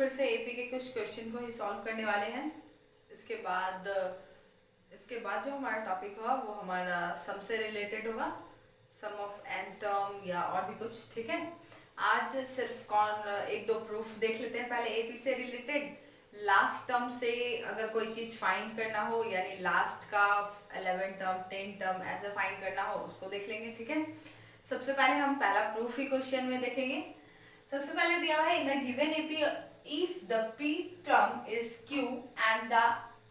फिर से एपी के कुछ क्वेश्चन को ही सॉल्व करने वाले हैं। इसके बाद जो हमारा टॉपिक होगा वो हमारा सम से रिलेटेड होगा, सम ऑफ एन टर्म या और भी कुछ। ठीक है, आज सिर्फ एक दो प्रूफ देख लेते हैं पहले एपी से रिलेटेड। लास्ट टर्म से अगर कोई चीज फाइंड करना हो, यानी लास्ट का 11 टर्म 10 टर्म ऐसे फाइंड करना हो, उसको देख लेंगे। ठीक है, सबसे पहले हम पहला प्रूफ ही क्वेश्चन में देखेंगे। सबसे पहले दिया हुआ है in the given AP if the p term is q and the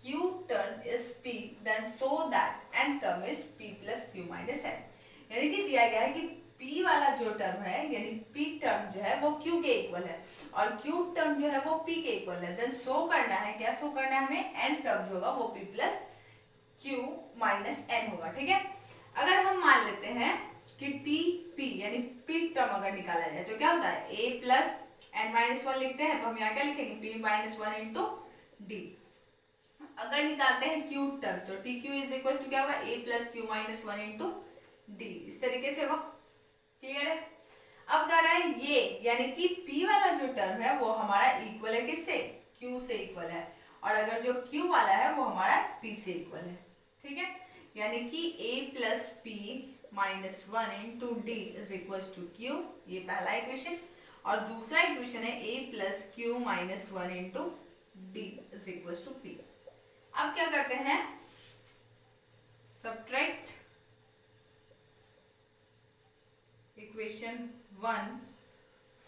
q term is p then so that n term is p plus q minus n। यानी कि दिया गया है कि p वाला जो टर्म है यानी p टर्म जो है वो q के इक्वल है और q टर्म जो है वो p के इक्वल है। देन शो करना है, क्या शो करना है हमें, n टर्म जो होगा वो p plus q minus n होगा। ठीक है, अगर हम मान लेते हैं कि टी पी यानी पी टर्म अगर निकाला जाए तो क्या होता है, a plus N minus one लिखते हैं तो हम यहाँ क्या लिखेंगे, p minus one into D. अगर निकालते हैं क्यू टर्म तो T Q is equal to क्या होगा, a plus Q minus one into D. इस तरीके से होगा, क्लियर है। अब कह रहा है ये यानी कि p वाला जो टर्म है वो हमारा इक्वल है किससे, q से इक्वल है, और अगर जो q वाला है वो हमारा p से इक्वल है। ठीक है, यानी कि a plus P minus one into D is equal to Q, ये पहला इक्वेशन। और दूसरा इक्वेशन है a plus Q minus one into D is equal to P. अब क्या करते हैं, subtract equation one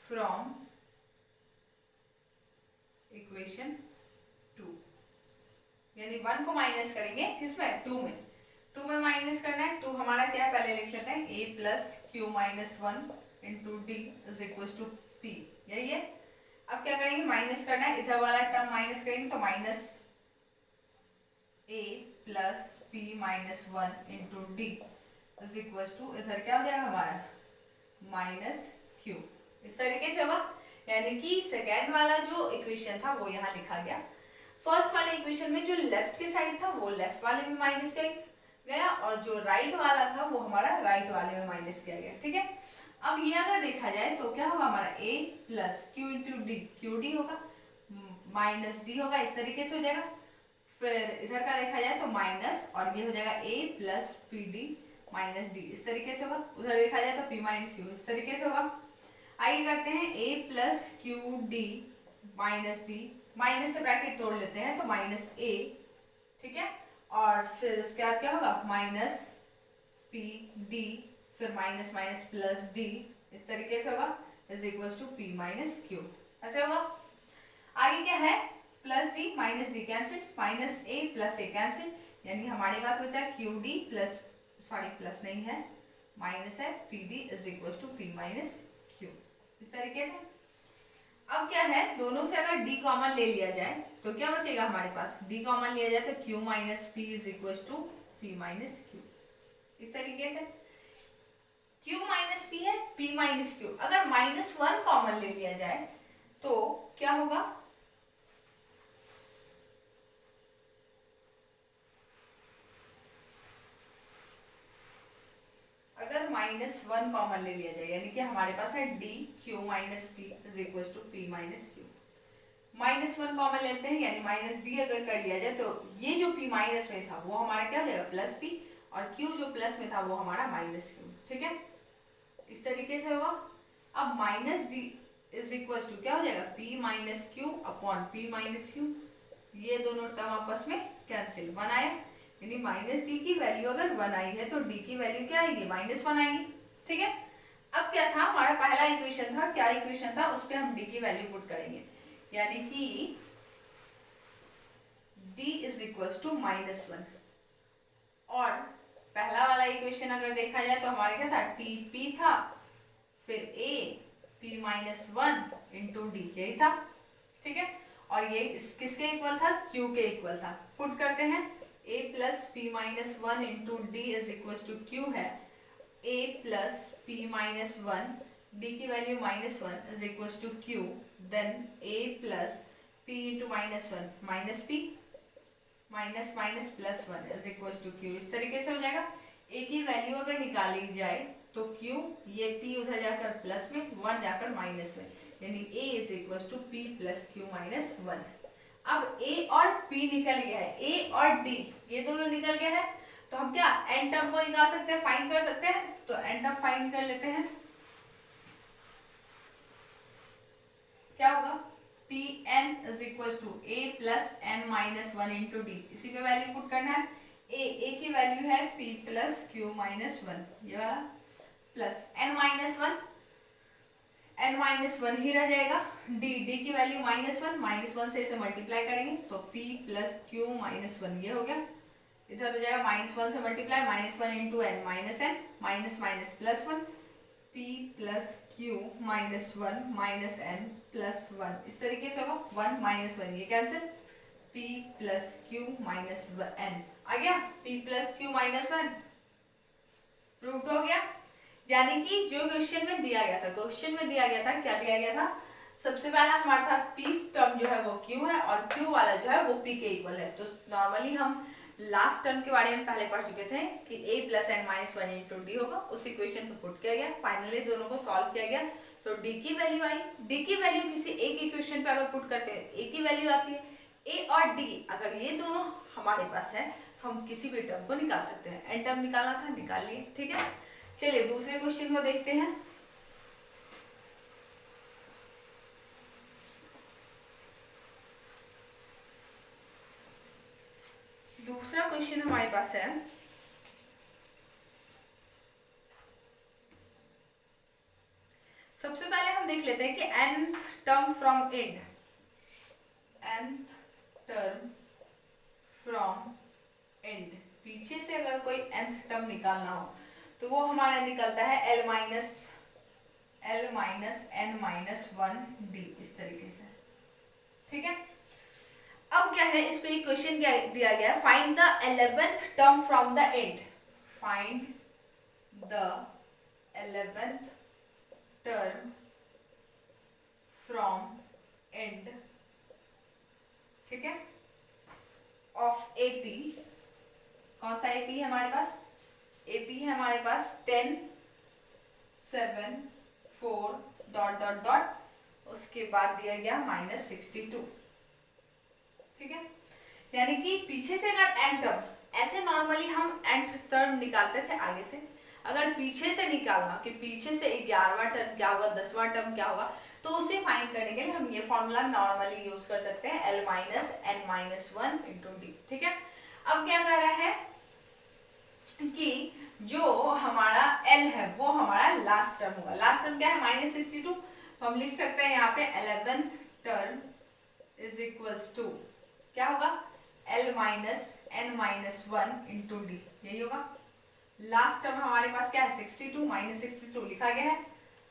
from equation two, यानी वन को माइनस करेंगे किसमें, टू में। टू में माइनस करना है, टू हमारा क्या है पहले लिख लेते हैं, a plus Q minus one into D is equal to P, यही है। अब क्या करेंगे, माइनस करना है, इधर वाला टर्म माइनस करेंगे तो minus a plus P minus one into D is equal to इधर क्या हो जाएगा हमारा माइनस क्यू। इस तरीके से होगा, यानी कि सेकेंड वाला जो इक्वेशन था वो यहाँ लिखा गया। फर्स्ट वाले इक्वेशन में जो लेफ्ट के साइड था वो लेफ्ट वाले में माइनस गया और जो राइट वाला था वो हमारा राइट वाले में माइनस किया गया। ठीक है, अब ये अगर देखा जाए तो क्या होगा हमारा a plus Q into D, Q D होगा माइनस डी होगा, इस तरीके से हो जाएगा। फिर इधर का देखा जाए तो माइनस और ये हो जाएगा a plus P D minus D, इस तरीके से होगा। उधर देखा जाए तो p माइनस यू, इस तरीके से होगा। आगे करते हैं a plus Q D minus D, minus से ब्रैकेट तोड़ लेते हैं तो माइनस a, ठीक है, और फिर इसके बाद क्या होगा माइनस पी डी, फिर माइनस माइनस प्लस डी, इस तरीके से होगा is equal to P minus q, ऐसे होगा। आगे क्या है, plus d minus d cancel, minus a plus a cancel, यानी हमारे पास बचा q d plus, sorry plus नहीं है माइनस है, p d is equal to P minus Q, इस तरीके से। अब क्या है, दोनों से अगर d कॉमन ले लिया जाए तो क्या बचेगा हमारे पास, d कॉमन लिया जाए तो q minus P is equal to P minus Q, इस तरीके से। q माइनस पी है, p माइनस क्यू, अगर माइनस वन कॉमन ले लिया जाए तो क्या होगा, अगर माइनस वन कॉमन ले लिया जाए यानी कि हमारे पास है D Q minus P is equal to P minus Q. Minus one common लेते हैं यानी माइनस डी अगर कर लिया जाए तो ये जो p माइनस में था वो हमारा क्या हो जाएगा प्लस p, और q जो प्लस में था वो हमारा माइनस q। ठीक है, इस तरीके से होगा। अब minus D is equal to क्या हो जाएगा, p minus Q upon p minus Q, ये दोनों टर्म आपस में कैंसिल, वन आया, यानी माइनस डी की वैल्यू अगर वन आई है तो डी की वैल्यू क्या आएगी, माइनस वन आएगी। ठीक है, अब क्या था हमारा पहला इक्वेशन था, क्या इक्वेशन था, उस पर हम डी की वैल्यू पुट करेंगे, यानी कि d is equal to minus one. और पहला वाला इक्वेशन अगर देखा जाए तो हमारे क्या था, टी पी था, फिर a p minus one into D, यही था। ठीक है, और ये किसके इक्वल था, q के इक्वल था। पुट करते हैं, a plus P minus one into D is equal to q है a plus P minus one, d की value minus one is equal to q, then a plus p into minus one minus p minus minus plus one is equal to q, इस तरीके से हो जाएगा। a की value अगर निकाली जाए तो q, ये p उधर जाकर प्लस में, 1 जाकर माइनस में, यानी a is equal to p plus Q minus 1। अब a और p निकल गया है, a और d ये दोनों निकल गया है, तो हम क्या n टर्म को निकाल सकते हैं, फाइंड कर सकते हैं। तो n टर्म फाइंड कर लेते हैं। क्या होगा, tn is equal to a plus n minus 1 into D, इसी पे वैल्यू पुट करना है। a की वैल्यू है p प्लस क्यू माइनस 1, ये वाला, plus n minus 1, n minus 1 ही रह जाएगा। d की वैल्यू -1 से इसे मल्टीप्लाई करेंगे तो p प्लस क्यू माइनस 1, ये हो गया। इधर हो जाएगा -1 से multiply, -1 into n minus n, minus minus plus 1, p plus Q minus 1 minus n plus 1, इस तरीके से होगा। 1 माइनस 1 ये cancel, p plus Q minus n आ गया। p plus Q minus 1 proved हो गया। यानी कि जो क्वेश्चन में दिया गया था, क्या दिया गया था, सबसे पहला हमारा था p टर्म जो है वो q है और q वाला जो है वो p के इक्वल है। तो नॉर्मली हम लास्ट टर्म के बारे में पहले पढ़ चुके थे कि a plus n minus 1 into D होगा, उस इक्वेशन को पुट किया गया, फाइनली दोनों को सॉल्व किया गया तो d की वैल्यू आई। d की वैल्यू किसी एक इक्वेशन पे अगर पुट करते हैं a की वैल्यू आती है। a और d अगर ये दोनों हमारे पास है तो हम किसी भी टर्म को निकाल सकते हैं। n टर्म निकालना था, निकाल लिए, ठीक है। चलिए दूसरे क्वेश्चन को देखते हैं। दूसरा क्वेश्चन हमारे पास है, सबसे पहले हम देख लेते हैं कि nth term from and, nth term from and, पीछे से अगर कोई nth टर्म निकालना हो तो वो हमारा निकलता है l minus n minus 1 d, इस तरीके से, ठीक है। अब क्या है, इस पे क्वेश्चन क्या दिया गया है, find the 11th term from the end, find the 11th term from and, ठीक है, ऑफ AP। कौन सा AP है हमारे पास, AP है हमारे पास 10 7 4 डॉट डॉट डॉट, उसके बाद दिया गया -62, ठीक है। यानी कि पीछे से अगर n टर्म, ऐसे नॉर्मली हम nth टर्म निकालते थे आगे से, अगर पीछे से निकालना कि पीछे से 11वां टर्म क्या होगा, 10वां टर्म क्या होगा, तो उसे फाइंड करने के लिए हम ये फॉर्मूला नॉर्मली यूज कर सकते हैं, l minus n minus 1 into D, ठीक है। अब क्या कह रहा है कि जो हमारा l है वो हमारा लास्ट टर्म होगा। लास्ट टर्म क्या है, -62, तो हम लिख सकते हैं यहाँ पे 11th term is equals to क्या होगा, l minus n minus 1 into D, यही होगा। लास्ट टर्म हमारे पास क्या है, 62, -62 लिखा गया है,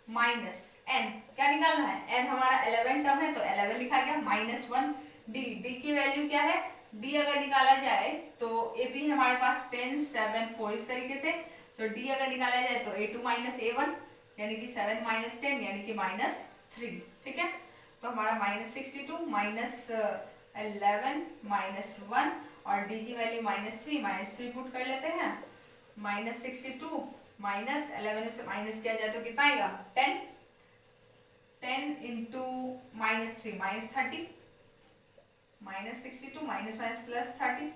माइनस n क्या निकालना है, n हमारा 11 टर्म है तो 11 लिखा गया, -1 d की वैल्यू क्या है, d अगर निकाला जाए तो AP हमारे पास 10 7 4, इस तरीके से, तो d अगर निकाला जाए तो A2 माइनस A1 यानी कि 7 माइनस 10 यानी कि -3, ठीक है। तो हमारा -62 माइनस 11 माइनस 1 और d की वैल्यू -3 पुट कर लेते हैं, -62 माइनस 11 से माइनस किया जाए तो कितना आएगा, 10 इंटू -3 -30, -62 माइनस प्लस 30,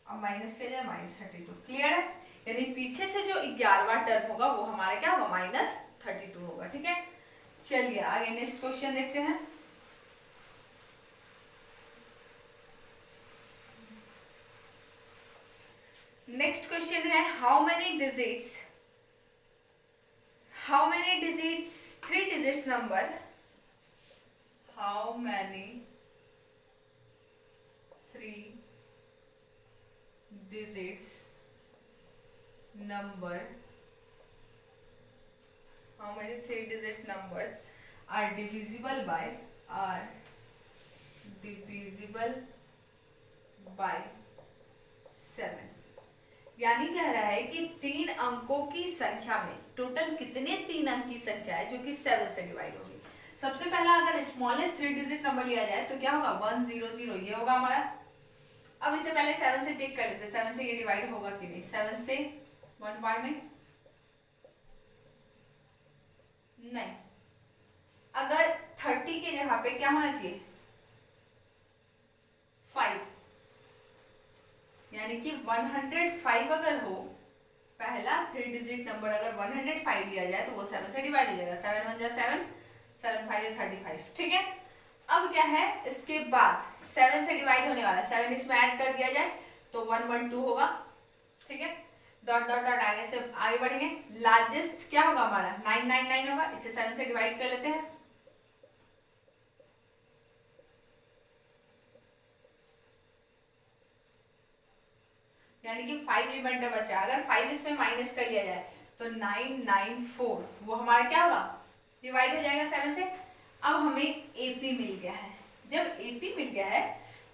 अब माइनस किया जाए -32, क्लियर है। यानी पीछे से जो 11वां टर्म होगा वो हमारा क्या होगा, -32 होगा, ठीक है। चलिए आगे नेक्स्ट क्वेश्चन देखते हैं। नेक्स्ट क्वेश्चन है, how many digits 3 digits number, how many 3 digits number, how many 3 digit numbers are divisible by 7। यानी कह रहा है कि 3 अंकों की संख्या में टोटल कितने 3 अंक की संख्या है जो कि 7 से डिवाइड होगी। सबसे पहला अगर स्मॉलेस्ट 3 डिजिट नंबर लिया जाए तो क्या होगा, 100, ये होगा हमारा। अब इसे पहले 7 से चेक कर लेते हैं, 7 से ये डिवाइड होगा कि नहीं। 7 से 1 बार में नहीं, अगर 30 के जगह पे क्या होना चाहिए 5, यानी कि 105 अगर हो, पहला 3 डिजिट नंबर अगर 105 लिया जाए तो वो 7 से डिवाइड हो जाएगा। 7 1 जा 7, 7 5 35, ठीक है। अब क्या है, इसके बाद 7 से डिवाइड होने वाला, 7 इसमें ऐड कर दिया जाए तो 112 होगा, ठीक है। डॉट डॉट डॉट आगे से आगे बढ़ेंगे, लार्जेस्ट क्या होगा हमारा 999 होगा, इसे 7 से डिवाइड कर लेते हैं। यानी कि 5 रिमाइंडर बचा, अगर 5 इसमें माइनस कर लिया जाए तो 994 वो हमारा क्या होगा डिवाइड हो जाएगा 7 से। अब हमें एपी मिल गया है। जब एपी मिल गया है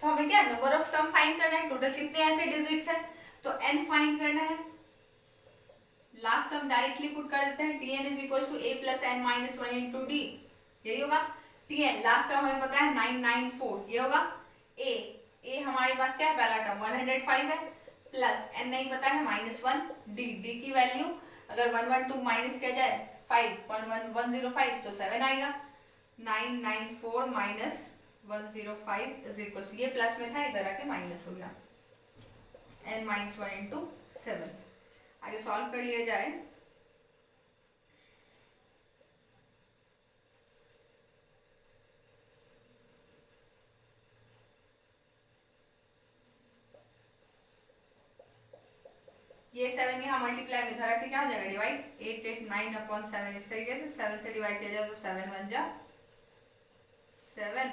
तो हमें क्या नंबर ऑफ टर्म फाइंड करना है, टोटल कितने ऐसे डिजिट्स हैं तो n फाइंड करना है। लास्ट टर्म डायरेक्टली पुट कर देते हैं, tn is equal to a plus N minus 1 into D, यही होगा। tn लास्ट टर्म हमें पता है 994, ये होगा। a हमारे पास क्या है, पहला टर्म 105 है, प्लस n नहीं पता है -1, d की वैल्यू अगर 112 माइनस किया जाए 105 तो 7 आएगा। 994 माइनस 105 इज इक्वल टू, ये प्लस में था इधर आके माइनस हो गया, n माइनस 1 इंटू 7। आगे सॉल्व कर लिया जाए, ये 7 यहाँ मल्टीप्लाई में धरा के क्या हो जाएगा डिवाइड, 889/7 इस तरीके से 7 से डिवाइड किया जाए तो 7 1 जा 7,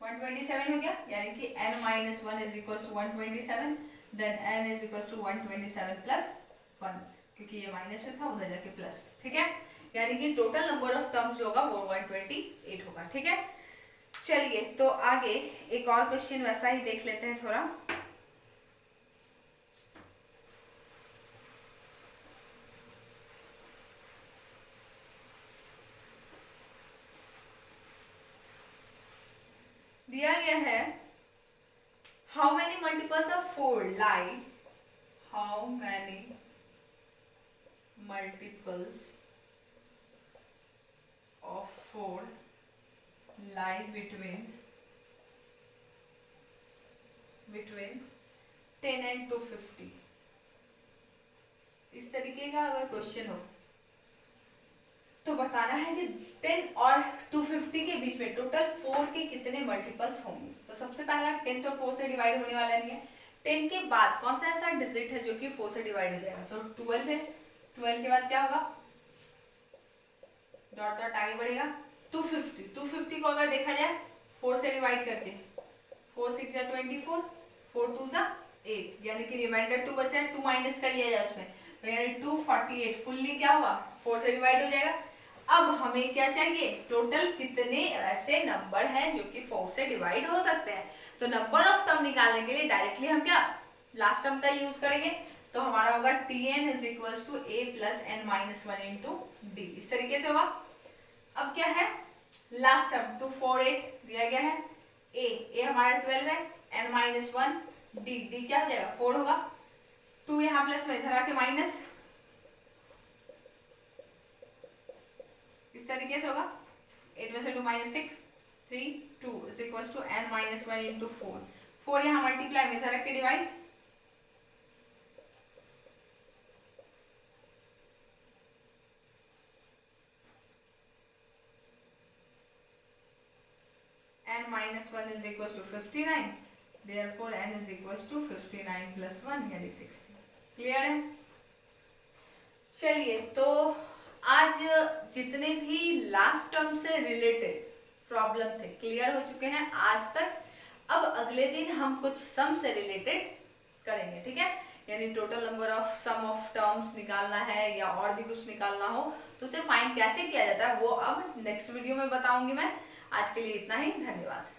127 हो गया, यानी कि n minus 1 is equal to 127, then n is equal to 127 plus 1, क्योंकि ये माइनस में था उधर जाके प्लस, ठीक है। यानी कि टोटल नंबर ऑफ टर्म्स जो होगा वो 128 होगा, ठीक है। चलिए तो आगे एक और क्वेश्चन वैसा ही देख लेते हैं थोड़ा। दिया गया है how many multiples of 4 lie, how many multiples of 4 lie between 10 and 250। इस तरीके का अगर क्वेश्चन हो तो बताना है कि 10 और 250 के बीच में टोटल 4 के कितने मल्टीपल्स होंगे। तो सबसे पहला 10 तो 4 से डिवाइड होने वाला नहीं है, 10 के बाद कौन सा ऐसा डिजिट है जो कि 4 से डिवाइड हो जाएगा, तो 12 है। 12 के बाद क्या होगा, डॉट डॉट आगे बढ़ेगा, 250 को अगर देखा जाए 4 से डिवाइड करके 4 6 जा 24, 4 2 जा 8, यानी कि रिमाइंडर 2 बचा है, 2 माइनस कर लिया जाए उसमें तो यानी 248 फुल्ली क्या होगा 4 से डिवाइड हो जाएगा। अब हमें क्या चाहिए, टोटल कितने ऐसे नंबर हैं जो कि 4 से डिवाइड हो सकते हैं। तो नंबर ऑफ टर्म निकालने के लिए डायरेक्टली हम क्या लास्ट टर्म का यूज करेंगे, तो हमारा होगा tn is equal to a plus N minus 1 into D, इस तरीके से होगा। अब क्या है लास्ट टर्म 248 दिया गया है, a हमारा 12 है, n माइनस 1 d क्या हो जाएगा 4 होगा, 2 यहाँ प्लस में इधर आके माइनस, इस तरीके से होगा। 8 में से 2 minus 6 3 2 is equal to n minus 1 into 4 यहाँ मल्टीप्लाई में इधर रख के divide, n minus 1 is equal to 59, therefore n is equal to 59 plus 1 यानी 60। क्लियर है। चलिए तो आज जितने भी लास्ट टर्म से रिलेटेड प्रॉब्लम थे क्लियर हो चुके हैं आज तक। अब अगले दिन हम कुछ सम से रिलेटेड करेंगे, ठीक है। यानी total number of sum of terms निकालना है या और भी कुछ निकालना हो तो उसे फाइंड कैसे किया जाता है वो अब नेक्स्ट वीडियो में बताऊंगी मैं। आज के लिए इतना ही, धन्यवाद।